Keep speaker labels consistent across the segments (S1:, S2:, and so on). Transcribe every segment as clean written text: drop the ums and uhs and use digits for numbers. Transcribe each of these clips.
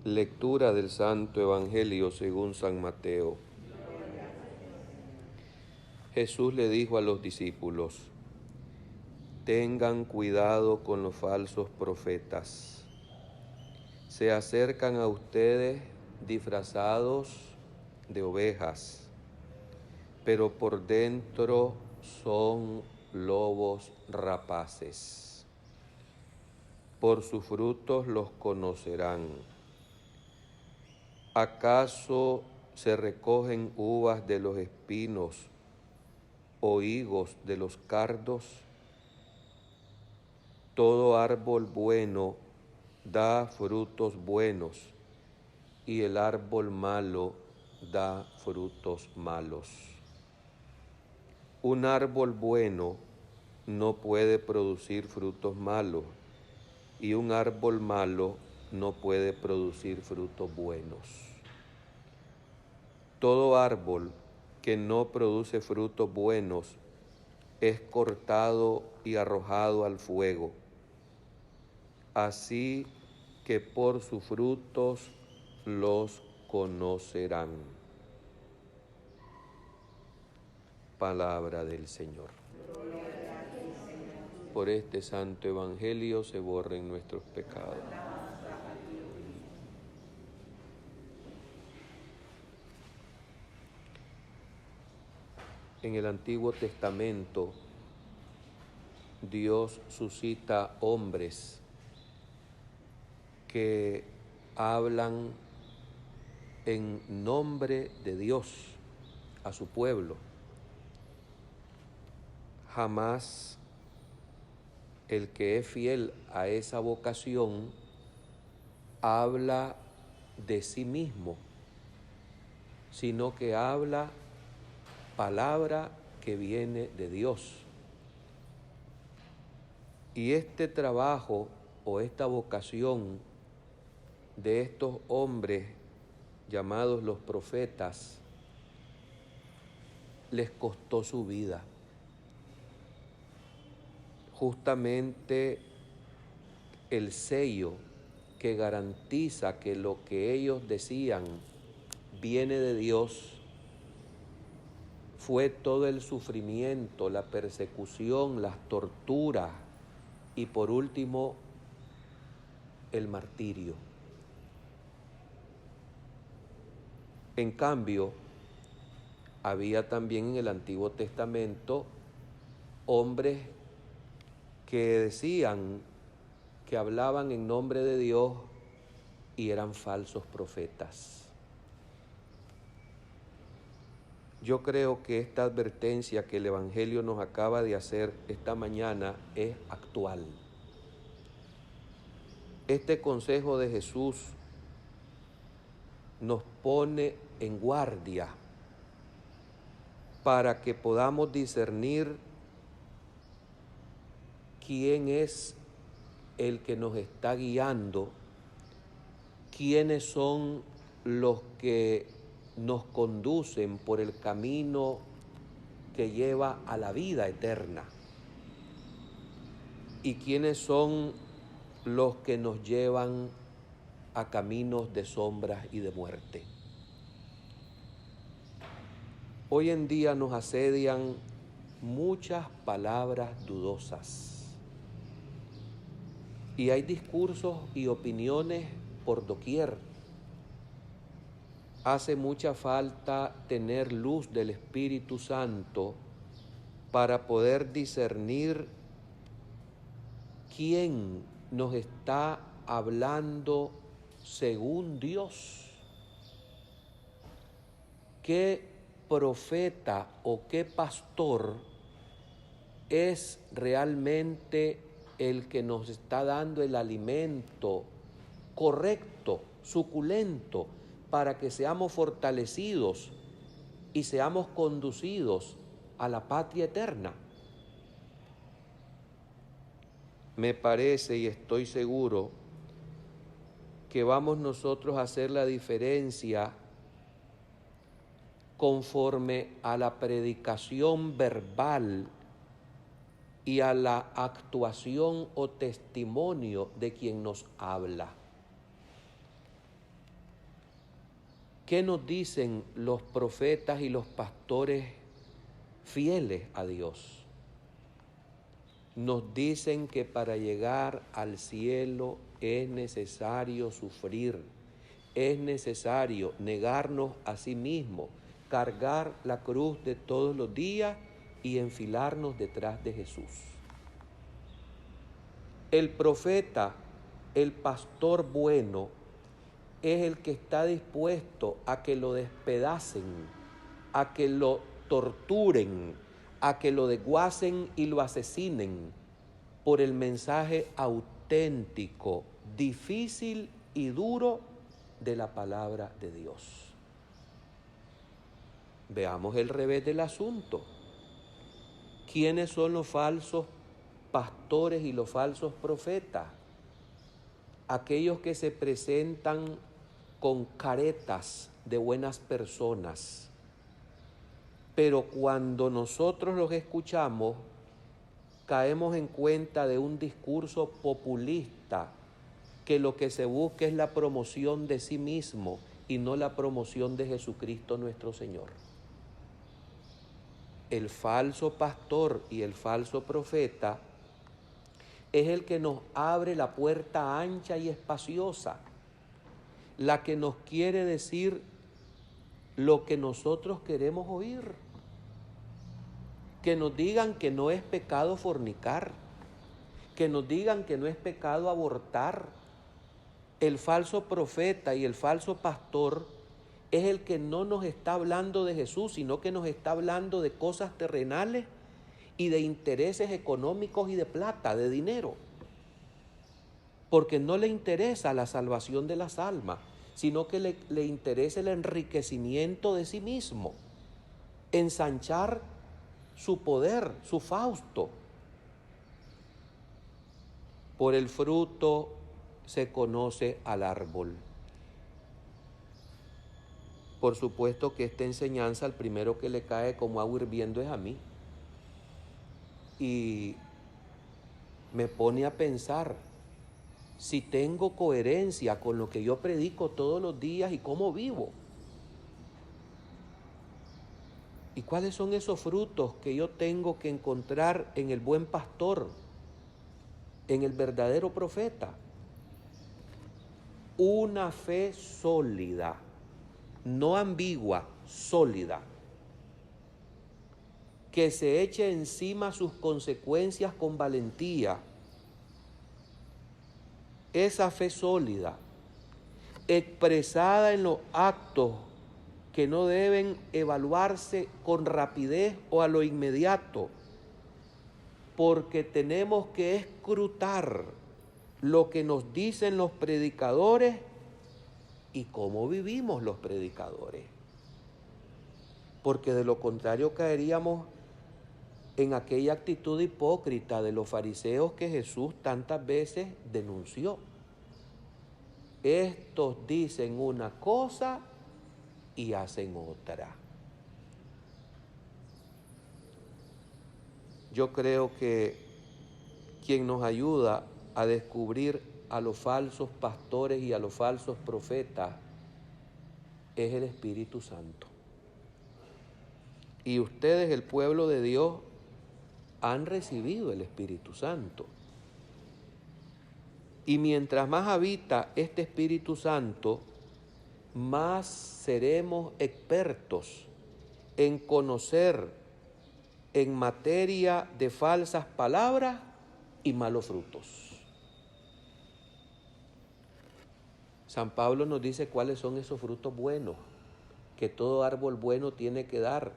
S1: Lectura del Santo Evangelio según San Mateo. Jesús le dijo a los discípulos: tengan cuidado con los falsos profetas. Se acercan a ustedes disfrazados de ovejas, pero por dentro son lobos rapaces. Por sus frutos los conocerán. ¿Acaso se recogen uvas de los espinos o higos de los cardos? Todo árbol bueno da frutos buenos, y el árbol malo da frutos malos. Un árbol bueno no puede producir frutos malos, y un árbol malo no puede producir frutos buenos. Todo árbol que no produce frutos buenos es cortado y arrojado al fuego. Así que por sus frutos los conocerán. Palabra del Señor. Por este santo evangelio se borren nuestros pecados. En el Antiguo Testamento, Dios suscita hombres que hablan en nombre de Dios a su pueblo. Jamás el que es fiel a esa vocación habla de sí mismo, sino que habla palabra que viene de Dios. Y este trabajo o esta vocación de estos hombres llamados los profetas les costó su vida. Justamente el sello que garantiza que lo que ellos decían viene de Dios fue todo el sufrimiento, la persecución, las torturas y por último el martirio. En cambio, había también en el Antiguo Testamento hombres que decían que hablaban en nombre de Dios y eran falsos profetas. Yo creo que esta advertencia que el Evangelio nos acaba de hacer esta mañana es actual. Este consejo de Jesús nos pone en guardia para que podamos discernir quién es el que nos está guiando, quiénes son los que nos conducen por el camino que lleva a la vida eterna y quiénes son los que nos llevan a caminos de sombras y de muerte. Hoy en día nos asedian muchas palabras dudosas y hay discursos y opiniones por doquier. Hace mucha falta tener luz del Espíritu Santo para poder discernir quién nos está hablando según Dios. ¿Qué profeta o qué pastor es realmente el que nos está dando el alimento correcto, suculento, para que seamos fortalecidos y seamos conducidos a la patria eterna? Me parece y estoy seguro que vamos nosotros a hacer la diferencia conforme a la predicación verbal y a la actuación o testimonio de quien nos habla. ¿Qué nos dicen los profetas y los pastores fieles a Dios? Nos dicen que para llegar al cielo es necesario sufrir, es necesario negarnos a sí mismos, cargar la cruz de todos los días y enfilarnos detrás de Jesús. El profeta, el pastor bueno, es el que está dispuesto a que lo despedacen, a que lo torturen, a que lo desguacen y lo asesinen por el mensaje auténtico, difícil y duro de la palabra de Dios. Veamos el revés del asunto. ¿Quiénes son los falsos pastores y los falsos profetas? Aquellos que se presentan con caretas de buenas personas, pero cuando nosotros los escuchamos, caemos en cuenta de un discurso populista que lo que se busca es la promoción de sí mismo y no la promoción de Jesucristo nuestro Señor. El falso pastor y el falso profeta es el que nos abre la puerta ancha y espaciosa, la que nos quiere decir lo que nosotros queremos oír. Que nos digan que no es pecado fornicar, que nos digan que no es pecado abortar. El falso profeta y el falso pastor es el que no nos está hablando de Jesús, sino que nos está hablando de cosas terrenales y de intereses económicos y de plata, de dinero. Porque no le interesa la salvación de las almas, sino que le interesa el enriquecimiento de sí mismo, ensanchar su poder, su Fausto. Por el fruto se conoce al árbol. Por supuesto que esta enseñanza al primero que le cae como agua hirviendo es a mí. Y me pone a pensar si tengo coherencia con lo que yo predico todos los días y cómo vivo. ¿Y cuáles son esos frutos que yo tengo que encontrar en el buen pastor, en el verdadero profeta? Una fe sólida, no ambigua, sólida, que se eche encima sus consecuencias con valentía. Esa fe sólida, expresada en los actos que no deben evaluarse con rapidez o a lo inmediato, porque tenemos que escrutar lo que nos dicen los predicadores y cómo vivimos los predicadores, porque de lo contrario caeríamos en aquella actitud hipócrita de los fariseos que Jesús tantas veces denunció. Estos dicen una cosa y hacen otra. Yo creo que quien nos ayuda a descubrir a los falsos pastores y a los falsos profetas es el Espíritu Santo. Y ustedes, el pueblo de Dios, han recibido el Espíritu Santo. Y mientras más habita este Espíritu Santo, más seremos expertos en conocer en materia de falsas palabras y malos frutos. San Pablo nos dice cuáles son esos frutos buenos que todo árbol bueno tiene que dar,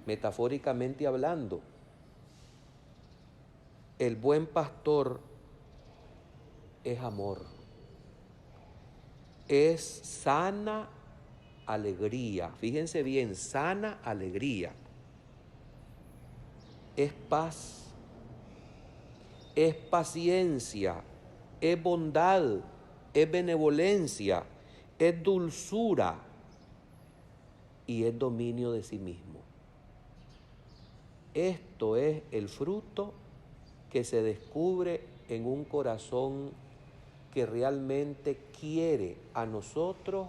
S1: metafóricamente hablando. El buen pastor es amor, es sana alegría, fíjense bien, sana alegría, es paz, es paciencia, es bondad, es benevolencia, es dulzura y es dominio de sí mismo. Esto es el fruto que se descubre en un corazón que realmente quiere a nosotros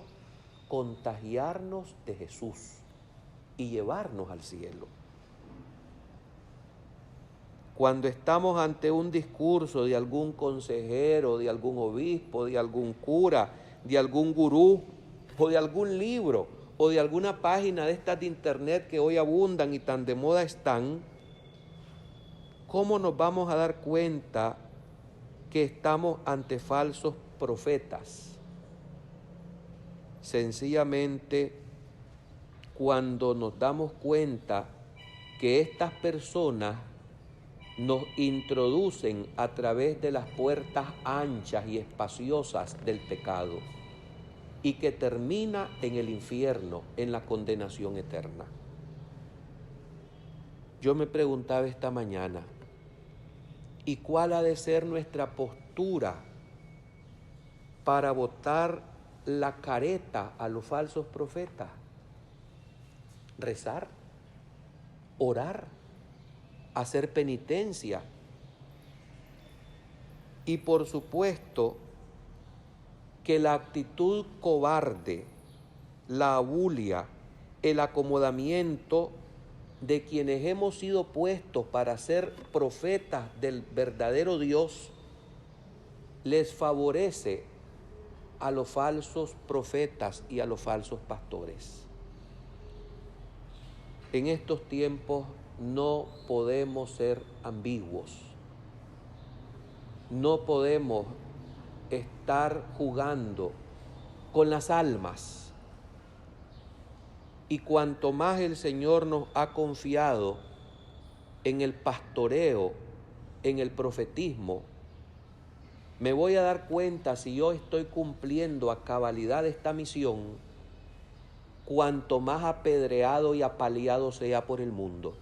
S1: contagiarnos de Jesús y llevarnos al cielo. Cuando estamos ante un discurso de algún consejero, de algún obispo, de algún cura, de algún gurú, o de algún libro, o de alguna página de estas de internet que hoy abundan y tan de moda están, ¿cómo nos vamos a dar cuenta que estamos ante falsos profetas? Sencillamente, cuando nos damos cuenta que estas personas nos introducen a través de las puertas anchas y espaciosas del pecado y que termina en el infierno, en la condenación eterna. Yo me preguntaba esta mañana, ¿y cuál ha de ser nuestra postura para botar la careta a los falsos profetas? Rezar, orar, hacer penitencia y por supuesto que la actitud cobarde, la abulia, el acomodamiento de quienes hemos sido puestos para ser profetas del verdadero Dios les favorece a los falsos profetas y a los falsos pastores. En estos tiempos no podemos ser ambiguos, no podemos estar jugando con las almas. Y cuanto más el Señor nos ha confiado en el pastoreo, en el profetismo, me voy a dar cuenta si yo estoy cumpliendo a cabalidad esta misión, cuanto más apedreado y apaleado sea por el mundo.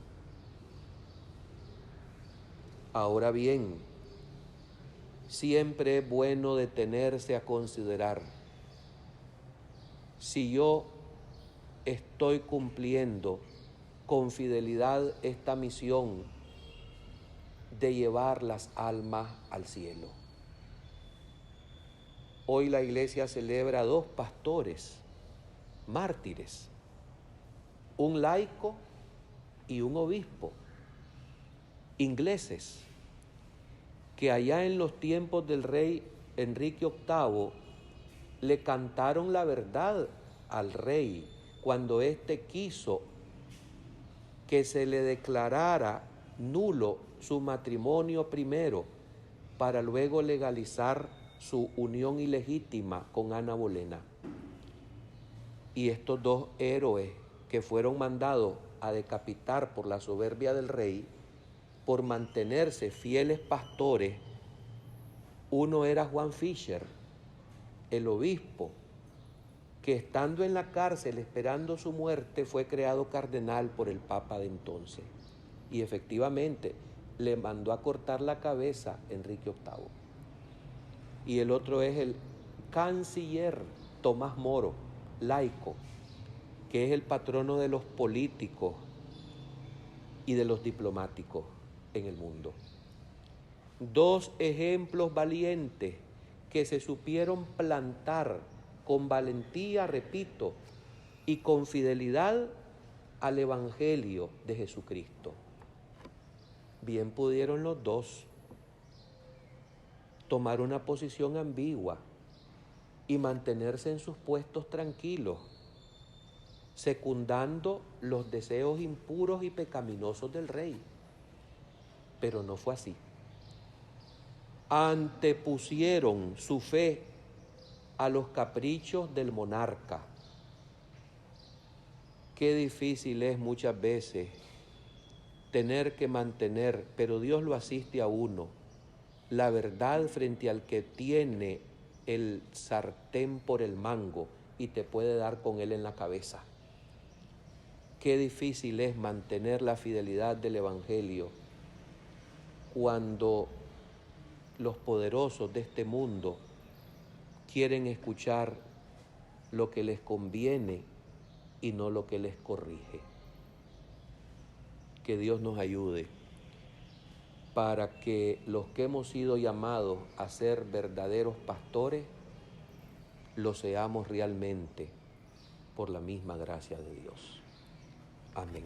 S1: Ahora bien, siempre es bueno detenerse a considerar si yo estoy cumpliendo con fidelidad esta misión de llevar las almas al cielo. Hoy la iglesia celebra 2 pastores mártires, un laico y un obispo, ingleses, que allá en los tiempos del rey Enrique VIII le cantaron la verdad al rey cuando éste quiso que se le declarara nulo su matrimonio primero para luego legalizar su unión ilegítima con Ana Bolena. Y estos 2 héroes que fueron mandados a decapitar por la soberbia del rey, por mantenerse fieles pastores, uno era Juan Fisher, el obispo, que estando en la cárcel esperando su muerte fue creado cardenal por el Papa de entonces. Y efectivamente le mandó a cortar la cabeza a Enrique VIII. Y el otro es el canciller Tomás Moro, laico, que es el patrono de los políticos y de los diplomáticos en el mundo. 2 ejemplos valientes que se supieron plantar con valentía, repito, y con fidelidad al Evangelio de Jesucristo. Bien pudieron los 2 tomar una posición ambigua y mantenerse en sus puestos tranquilos, secundando los deseos impuros y pecaminosos del rey. Pero no fue así. Antepusieron su fe a los caprichos del monarca. Qué difícil es muchas veces tener que mantener, pero Dios lo asiste a uno, la verdad frente al que tiene el sartén por el mango y te puede dar con él en la cabeza. Qué difícil es mantener la fidelidad del Evangelio cuando los poderosos de este mundo quieren escuchar lo que les conviene y no lo que les corrige. Que Dios nos ayude para que los que hemos sido llamados a ser verdaderos pastores, lo seamos realmente por la misma gracia de Dios. Amén.